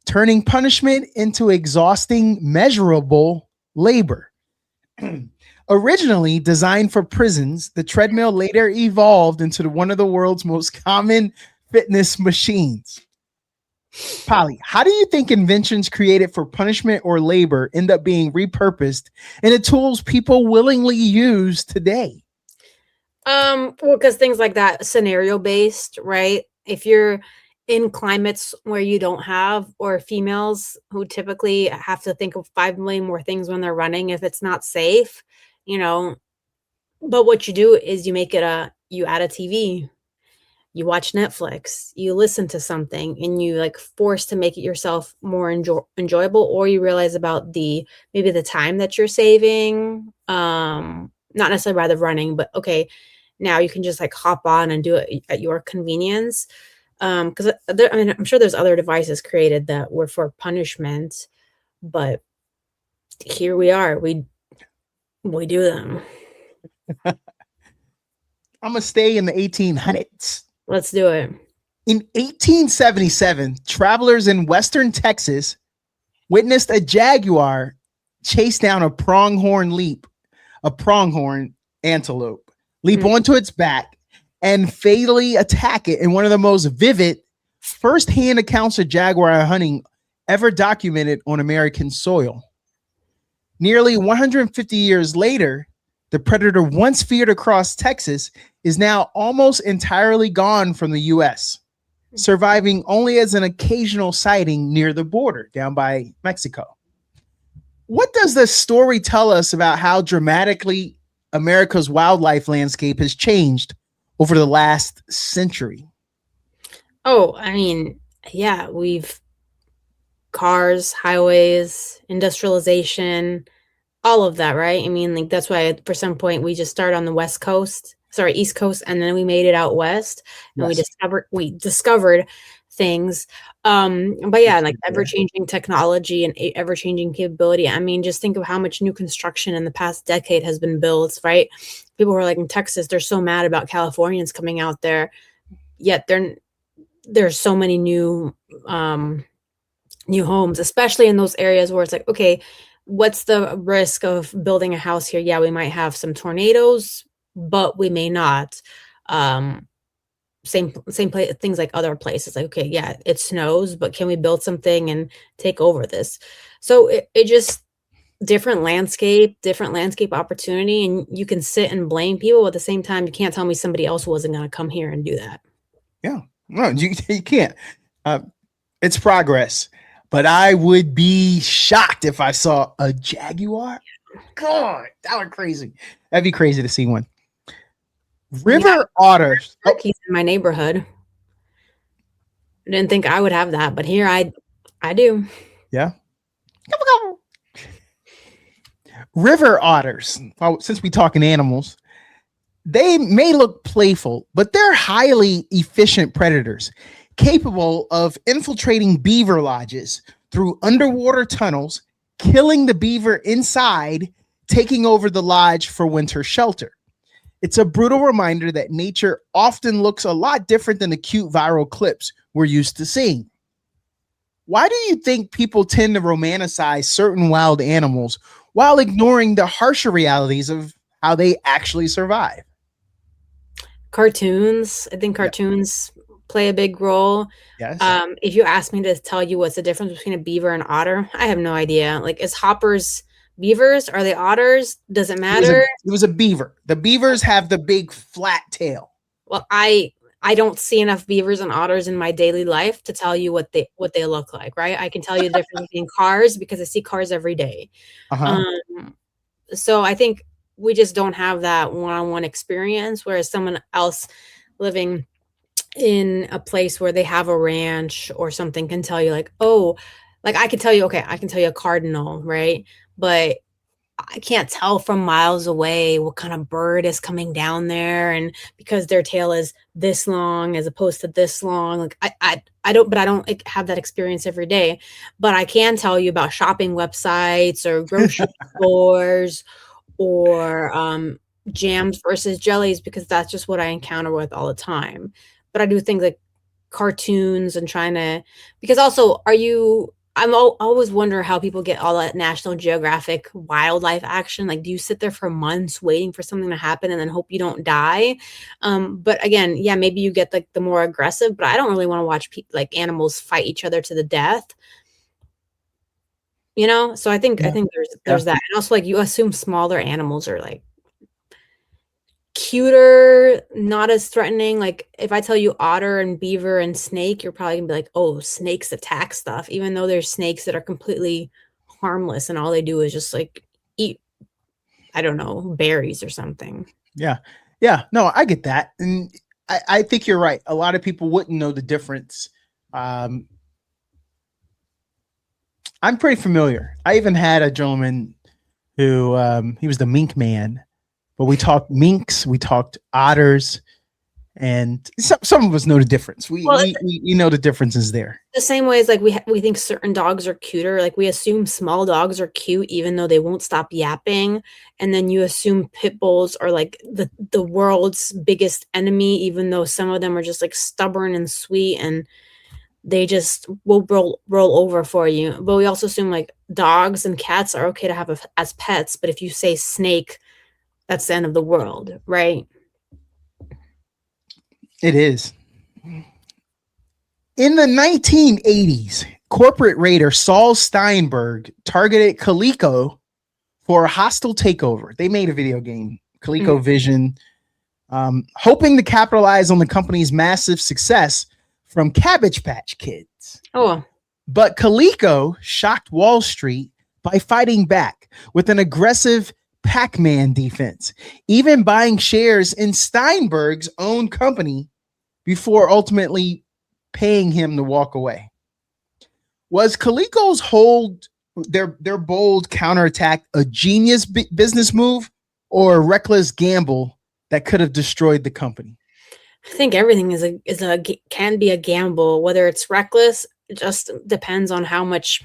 turning punishment into exhausting, measurable labor. Originally designed for prisons, the treadmill later evolved into one of the world's most common fitness machines. Polly, how do you think inventions created for punishment or labor end up being repurposed into tools people willingly use today? Well, because things like that, scenario based, right? If you're in climates where you don't have, or females who typically have to think of 5 million more things when they're running if it's not safe, you know. But what you do is you add a TV, you watch Netflix, you listen to something, and you like force to make it yourself more enjoyable, or you realize about maybe the time that you're saving. Not necessarily by the running, but okay, now you can just like hop on and do it at your convenience. Because I mean, I'm sure there's other devices created that were for punishment, but here we are. We do them. I'm gonna stay in the 1800s. Let's do it. In 1877, travelers in western Texas witnessed a jaguar chase down a pronghorn antelope, leap onto its back, and fatally attack it in one of the most vivid first-hand accounts of jaguar hunting ever documented on American soil. Nearly 150 years later, the predator once feared across Texas is now almost entirely gone from the U.S., surviving only as an occasional sighting near the border down by Mexico. What does the story tell us about how dramatically America's wildlife landscape has changed over the last century? Oh, I mean, yeah, we've cars, highways, industrialization, all of that, right? I mean, like that's why for some point we just started on the East Coast, and then we made it out west, and Yes. we discovered things. But yeah, like ever-changing technology and ever-changing capability. I mean, just think of how much new construction in the past decade has been built, right? People were like in Texas, they're so mad about Californians coming out there, yet there's so many new homes, especially in those areas where it's like, okay, what's the risk of building a house here? Yeah, we might have some tornadoes, but we may not. Same place, things like other places. Like, okay, yeah, it snows, but can we build something and take over this? So it just different landscape opportunity, and you can sit and blame people, but at the same time, you can't tell me somebody else wasn't going to come here and do that. Yeah, no, you can't. It's progress, but I would be shocked if I saw a jaguar. God, that would crazy. That'd be crazy to see one. River otters. Turkeys in my neighborhood. I didn't think I would have that, but here I do. Yeah. River otters. Well, since we talking animals, they may look playful, but they're highly efficient predators, capable of infiltrating beaver lodges through underwater tunnels, killing the beaver inside, taking over the lodge for winter shelter. It's a brutal reminder that nature often looks a lot different than the cute viral clips we're used to seeing. Why do you think people tend to romanticize certain wild animals while ignoring the harsher realities of how they actually survive? Cartoons. I think cartoons play a big role. Yes. If you ask me to tell you what's the difference between a beaver and otter, I have no idea. Like, is hoppers beavers? Are they otters? Does it matter? It was a beaver. The beavers have the big flat tail. Well, I don't see enough beavers and otters in my daily life to tell you what they look like, right? I can tell you the difference between cars because I see cars every day. So I think we just don't have that one-on-one experience, whereas someone else living in a place where they have a ranch or something can tell you like, oh, like I can tell you a cardinal, right? But I can't tell from miles away what kind of bird is coming down there, and because their tail is this long as opposed to this long, like I don't like, have that experience every day. But I can tell you about shopping websites or grocery stores or jams versus jellies, because that's just what I encounter with all the time. But I do think like cartoons and because also, are you always wonder how people get all that National Geographic wildlife action. Like, do you sit there for months waiting for something to happen and then hope you don't die? But again, yeah, maybe you get like the more aggressive, but I don't really want to watch like animals fight each other to the death. So I think there's that. And also, like, you assume smaller animals are like cuter, not as threatening. Like, if I tell you otter and beaver and snake, you're probably gonna be like, oh, snakes attack stuff, even though there's snakes that are completely harmless and all they do is just like eat, I don't know, berries or something. Yeah. No, I get that. And I think you're right. A lot of people wouldn't know the difference. I'm pretty familiar. I even had a gentleman who he was the mink man, but we talked minks, we talked otters, and some of us know the difference. We know the differences there. The same way as like we think certain dogs are cuter, like we assume small dogs are cute even though they won't stop yapping, and then you assume pit bulls are like the world's biggest enemy, even though some of them are just like stubborn and sweet and they just will roll over for you. But we also assume like dogs and cats are okay to have as pets, but if you say snake, that's the end of the world, right? It is. In the 1980s, corporate raider Saul Steinberg targeted Coleco for a hostile takeover. They made a video game, ColecoVision, hoping to capitalize on the company's massive success from Cabbage Patch Kids. Oh. But Coleco shocked Wall Street by fighting back with an aggressive Pac-Man defense, even buying shares in Steinberg's own company before ultimately paying him to walk away. Was Coleco's their bold counterattack a genius business move or a reckless gamble that could have destroyed the company? I think everything can be a gamble. Whether it's reckless, it just depends on how much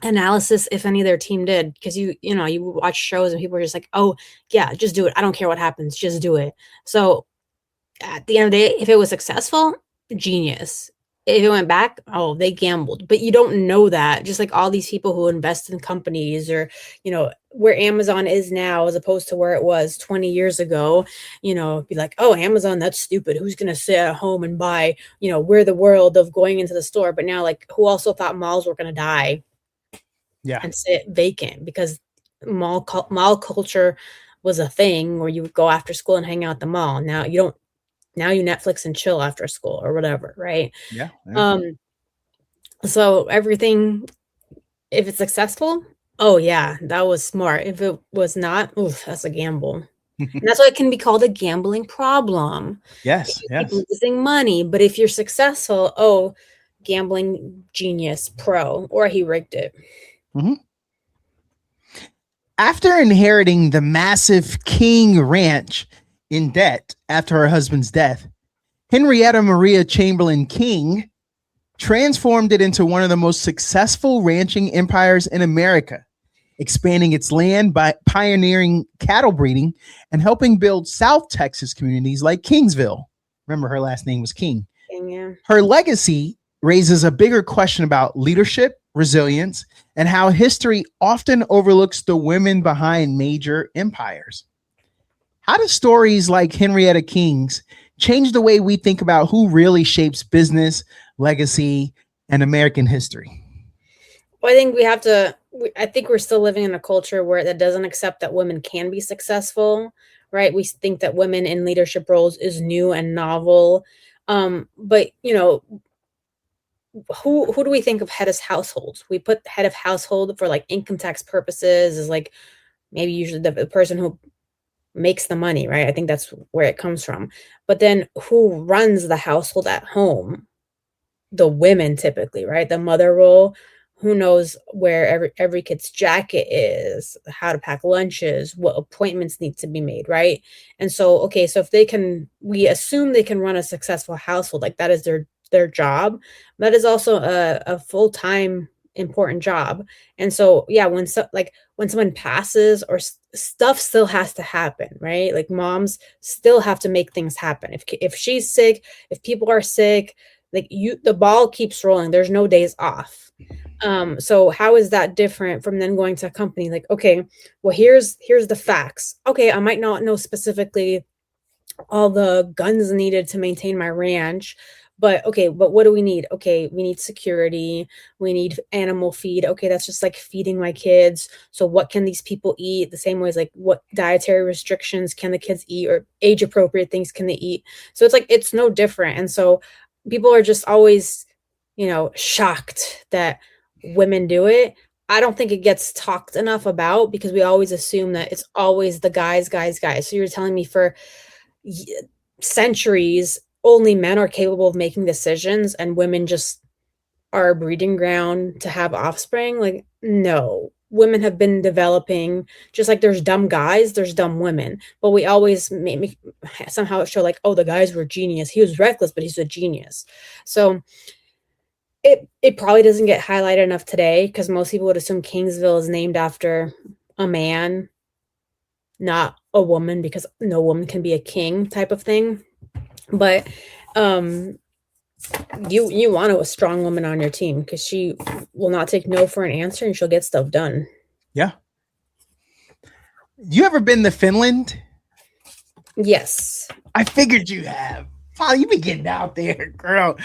analysis, if any, their team did. Because you watch shows and people are just like, oh yeah, just do it. I don't care what happens, just do it. So at the end of the day, if it was successful, genius. If it went back, oh, they gambled. But you don't know that. Just like all these people who invest in companies, or where Amazon is now as opposed to where it was 20 years ago, be like, oh, Amazon, that's stupid. Who's going to sit at home and buy, we're the world of going into the store. But now, like, who also thought malls were going to die? Yeah. And sit vacant because mall culture was a thing where you would go after school and hang out at the mall. Now you don't. Now you Netflix and chill after school or whatever, right? Yeah. So everything, if it's successful, oh yeah, that was smart. If it was not, oof, that's a gamble. And that's why it can be called a gambling problem. Yes. Losing money. But if you're successful, oh, gambling genius, pro, or he rigged it. Mm-hmm. After inheriting the massive King Ranch in debt after her husband's death, Henrietta Maria Chamberlain King transformed it into one of the most successful ranching empires in America, expanding its land by pioneering cattle breeding and helping build South Texas communities like Kingsville. Remember, her last name was King. Yeah. Her legacy raises a bigger question about leadership, resilience, and how history often overlooks the women behind major empires. How do stories like Henrietta King's change the way we think about who really shapes business, legacy, and American history? Well, I think we're still living in a culture where that doesn't accept that women can be successful, right? We think that women in leadership roles is new and novel. But who do we think of head of household? We put head of household for like income tax purposes is like maybe usually the person who makes the money, right? I think that's where it comes from. But then who runs the household at home? The women typically, right? The mother role. Who knows where every kid's jacket is, how to pack lunches, what appointments need to be made, right? And so, okay, so if we assume they can run a successful household, like that is their job. That is also a full-time important job. And so, yeah, when someone passes or stuff still has to happen, right? Like moms still have to make things happen. If she's sick, if people are sick, like the ball keeps rolling. There's no days off. So how is that different from then going to a company like, okay, well, here's the facts. Okay, I might not know specifically all the guns needed to maintain my ranch, but okay, but what do we need? Okay, we need security, we need animal feed. Okay, that's just like feeding my kids. So what can these people eat? The same way as like what dietary restrictions can the kids eat, or age appropriate things can they eat? So it's like it's no different. And so people are just always, shocked that women do it. I don't think it gets talked enough about because we always assume that it's always the guys, guys, guys. So you're telling me for centuries only men are capable of making decisions and women just are a breeding ground to have offspring? Like, no. Women have been developing, just like there's dumb guys, there's dumb women, but we always make somehow show like, oh, the guys were genius, he was reckless but he's a genius. So it probably doesn't get highlighted enough today because most people would assume Kingsville is named after a man, not a woman, because no woman can be a king type of thing. But you want a strong woman on your team because she will not take no for an answer and she'll get stuff done. Yeah. You ever been to Finland? Yes. I figured you have. Polly, you be getting out there, girl.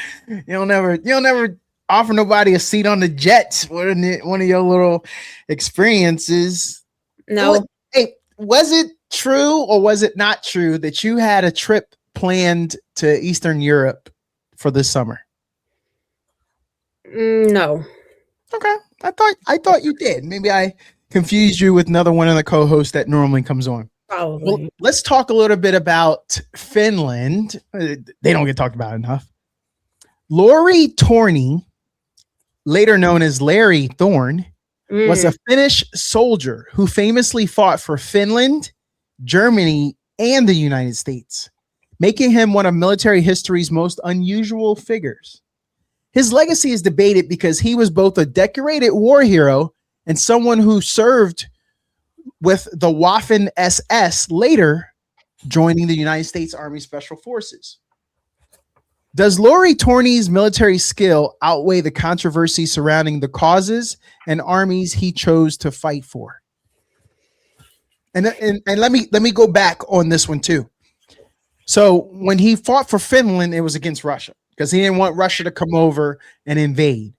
You'll never offer nobody a seat on the jets. One of your little experiences. No. Hey, was it true or was it not true that you had a trip planned to Eastern Europe for this summer? No. Okay. I thought you did. Maybe I confused you with another one of the co-hosts that normally comes on. Probably. Well, let's talk a little bit about Finland. They don't get talked about enough. Lauri Torni, later known as Larry Thorne, was a Finnish soldier who famously fought for Finland, Germany, and the United States, making him one of military history's most unusual figures. His legacy is debated because he was both a decorated war hero and someone who served with the Waffen SS, later joining the United States Army Special Forces. Does Lauri Torni's military skill outweigh the controversy surrounding the causes and armies he chose to fight for? And let me go back on this one too. So when he fought for Finland, it was against Russia because he didn't want Russia to come over and invade.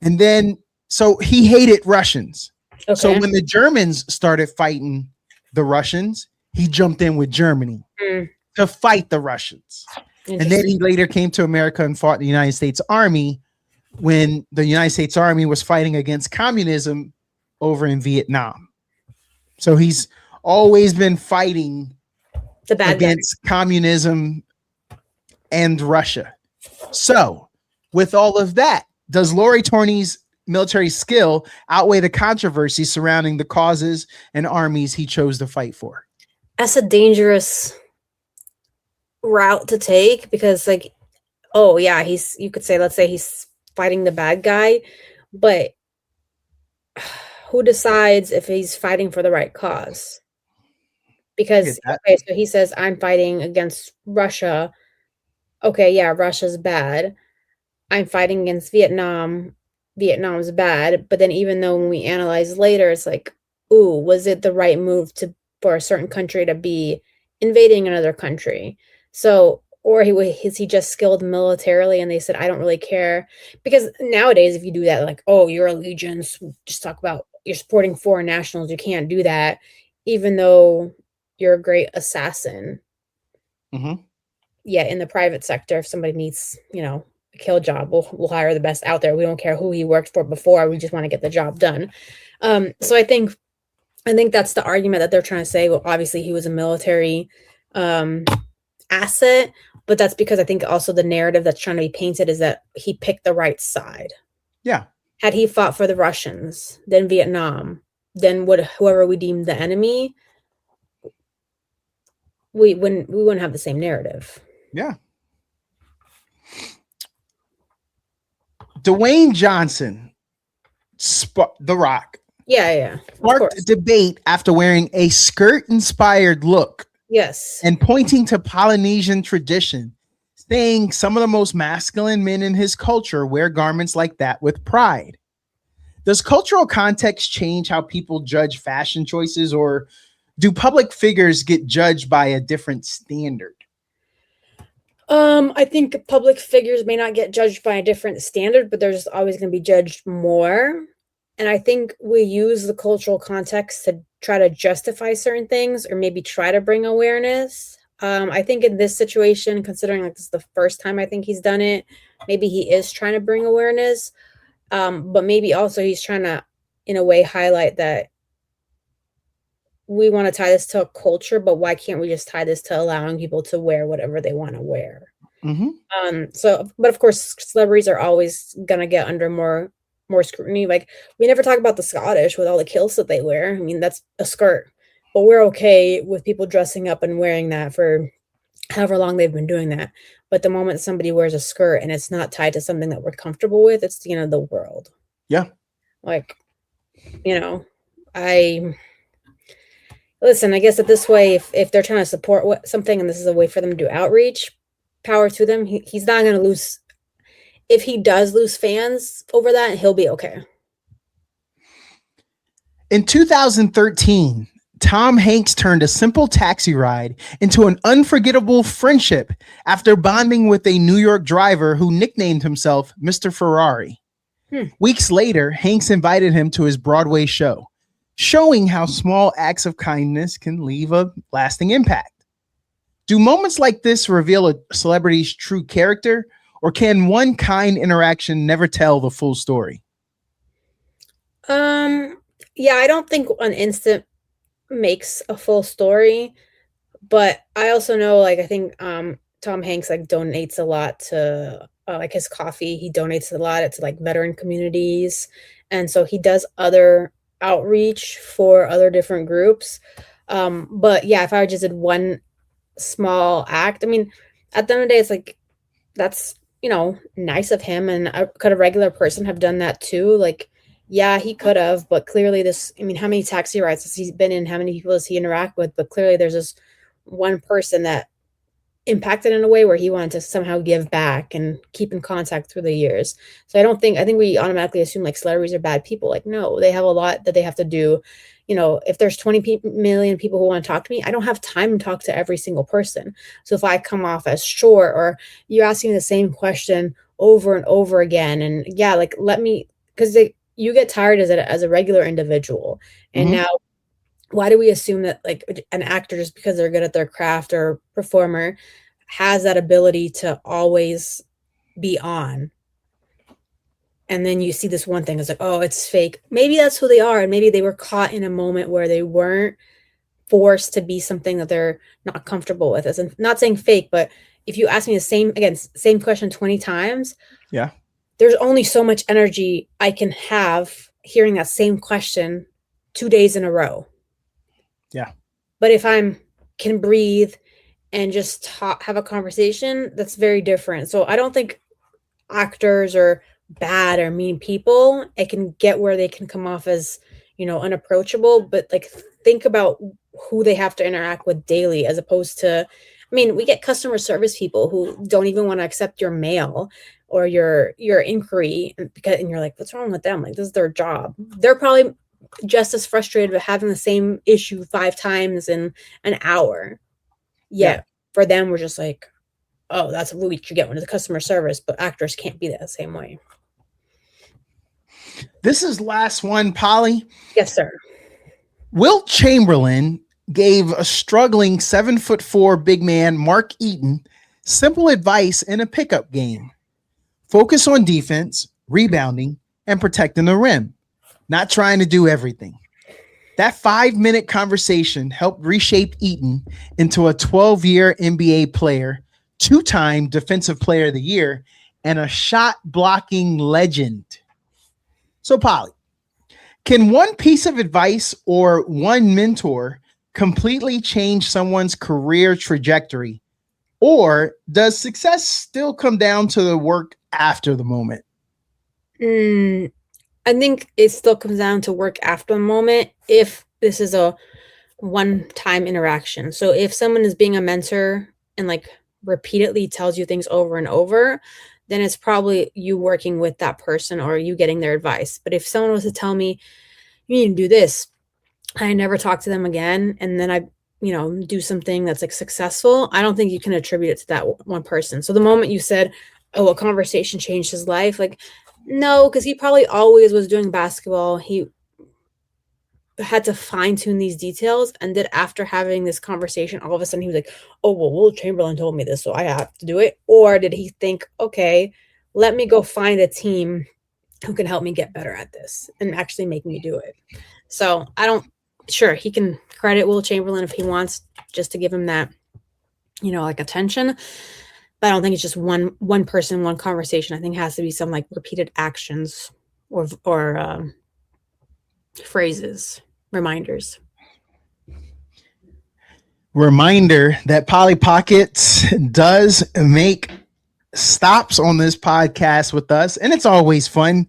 And then, so he hated Russians. Okay. So when the Germans started fighting the Russians, he jumped in with Germany to fight the Russians. And then he later came to America and fought the United States Army when the United States Army was fighting against communism over in Vietnam. So he's always been fighting against communism and Russia. So with all of that, does Lauri Torni's military skill outweigh the controversy surrounding the causes and armies he chose to fight for? That's a dangerous route to take because, like, oh yeah, you could say, let's say he's fighting the bad guy, but who decides if he's fighting for the right cause? Because okay, so he says I'm fighting against Russia. Okay, yeah, Russia's bad. I'm fighting against Vietnam. Vietnam's bad. But then even though when we analyze later, it's like, ooh, was it the right move for a certain country to be invading another country? So, or is he just skilled militarily and they said, I don't really care? Because nowadays, if you do that, like, oh, your allegiance, just talk about you're supporting foreign nationals. You can't do that, even though you're a great assassin. Mm-hmm. Yeah, in the private sector, if somebody needs, a kill job, we'll hire the best out there. We don't care who he worked for before. We just want to get the job done. So I think that's the argument that they're trying to say. Well, obviously he was a military asset, but that's because I think also the narrative that's trying to be painted is that he picked the right side. Yeah. Had he fought for the Russians, then Vietnam, then whoever we deemed the enemy, we wouldn't have the same narrative. Yeah. Dwayne Johnson, The Rock. Yeah. Sparked debate after wearing a skirt-inspired look. Yes. And pointing to Polynesian tradition, saying some of the most masculine men in his culture wear garments like that with pride. Does cultural context change how people judge fashion choices, or do public figures get judged by a different standard? I think public figures may not get judged by a different standard, but they're just always going to be judged more. And I think we use the cultural context to try to justify certain things or maybe try to bring awareness. I think in this situation, considering like this is the first time I think he's done it, maybe he is trying to bring awareness. But maybe also he's trying to, in a way, highlight that we want to tie this to a culture, but why can't we just tie this to allowing people to wear whatever they want to wear? But of course, celebrities are always gonna get under more scrutiny. Like, we never talk about the Scottish with all the kilts that they wear. I mean, that's a skirt, but we're okay with people dressing up and wearing that for however long they've been doing that. But the moment somebody wears a skirt and it's not tied to something that we're comfortable with, it's the end of the world. Yeah. Like, I listen, I guess that this way, if they're trying to support something and this is a way for them to do outreach, power to them. He's not going to lose. If he does lose fans over that, he'll be okay. In 2013, Tom Hanks turned a simple taxi ride into an unforgettable friendship after bonding with a New York driver who nicknamed himself Mr. Ferrari. Weeks later, Hanks invited him to his Broadway show, showing how small acts of kindness can leave a lasting impact. Do moments like this reveal a celebrity's true character, or can one kind interaction never tell the full story? Yeah, I don't think an instant makes a full story, but I also know, like, I think Tom Hanks like donates a lot to like his coffee. He donates a lot to like veteran communities, and so he does other outreach for other different groups. But yeah, if I just did one small act, I mean, at the end of the day, it's like, that's, nice of him. And could a regular person have done that too? Like, yeah, he could have, but clearly how many taxi rides has he been in? How many people does he interact with? But clearly there's this one person that impacted in a way where he wanted to somehow give back and keep in contact through the years. So I think we automatically assume like celebrities are bad people. Like, no, they have a lot that they have to do. If there's 20 million people who want to talk to me, I don't have time to talk to every single person. So if I come off as short, or you're asking the same question over and over again, and yeah, like, because you get tired as a regular individual. And now, why do we assume that like an actor, just because they're good at their craft or performer, has that ability to always be on? And then you see this one thing, it's like, oh, it's fake. Maybe that's who they are. And maybe they were caught in a moment where they weren't forced to be something that they're not comfortable with. As in, not saying fake, but if you ask me the same question 20 times, yeah, there's only so much energy I can have hearing that same question 2 days in a row. Yeah. But if can breathe and just have a conversation, that's very different. So I don't think actors are bad or mean people. I can get where they can come off as, unapproachable, but like, think about who they have to interact with daily, as opposed to, we get customer service people who don't even want to accept your mail or your inquiry, and you're like, what's wrong with them? Like, this is their job. They're probably just as frustrated with having the same issue 5 times in an hour. Yeah. For them, we're just like, oh, that's what you get when it's customer service, but actors can't be that same way. This is last one, Polly. Yes, sir. Wilt Chamberlain gave a struggling 7'4" big man, Mark Eaton, simple advice in a pickup game. Focus on defense, rebounding, and protecting the rim. Not trying to do everything. That 5-minute conversation helped reshape Eaton into a 12-year NBA player, 2-time Defensive Player of the Year, and a shot blocking legend. So, Polly, can one piece of advice or one mentor completely change someone's career trajectory? Or does success still come down to the work after the moment? I think it still comes down to work after the moment if this is a one-time interaction. So if someone is being a mentor and like repeatedly tells you things over and over, then it's probably you working with that person or you getting their advice. But if someone was to tell me, you need to do this, I never talk to them again, and then I, do something that's like successful, I don't think you can attribute it to that one person. So the moment you said, oh, a conversation changed his life, like, no, because he probably always was doing basketball. He had to fine tune these details, and then after having this conversation, all of a sudden he was like, oh, well, Will Chamberlain told me this, so I have to do it. Or did he think, okay, let me go find a team who can help me get better at this and actually make me do it? So sure, he can credit Will Chamberlain if he wants, just to give him that, like attention. But I don't think it's just one person, one conversation. I think it has to be some like repeated actions or phrases, reminders. Reminder that Polly Pockets does make stops on this podcast with us, and it's always fun.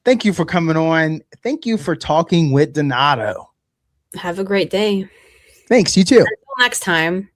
Thank you for coming on. Thank you for talking with Donato. Have a great day. Thanks, you too. Until next time.